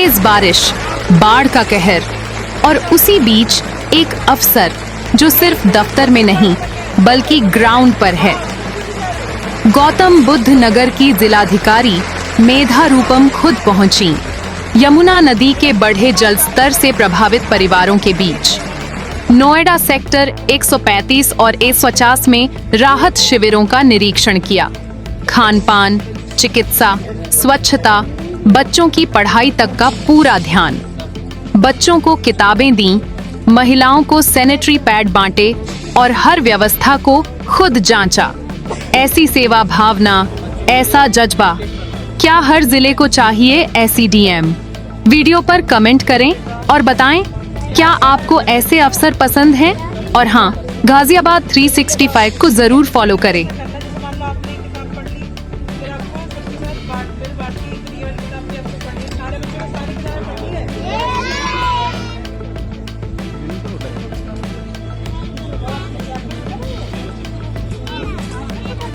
तेज बारिश, बाढ़ का कहर और उसी बीच एक अफसर जो सिर्फ दफ्तर में नहीं बल्कि ग्राउंड पर है। गौतम बुद्ध नगर की जिलाधिकारी मेधा रूपम खुद पहुंची यमुना नदी के बढ़े जल स्तर से प्रभावित परिवारों के बीच। नोएडा सेक्टर 135 और 150 में राहत शिविरों का निरीक्षण किया। खान पान, चिकित्सा, स्वच्छता, बच्चों की पढ़ाई तक का पूरा ध्यान। बच्चों को किताबें दी, महिलाओं को सैनिटरी पैड बांटे और हर व्यवस्था को खुद जांचा। ऐसी सेवा भावना, ऐसा जज्बा, क्या हर जिले को चाहिए ऐसी डीएम? वीडियो पर कमेंट करें और बताएं क्या आपको ऐसे अफसर पसंद हैं? और हाँ, गाजियाबाद 365 को जरूर फॉलो करें।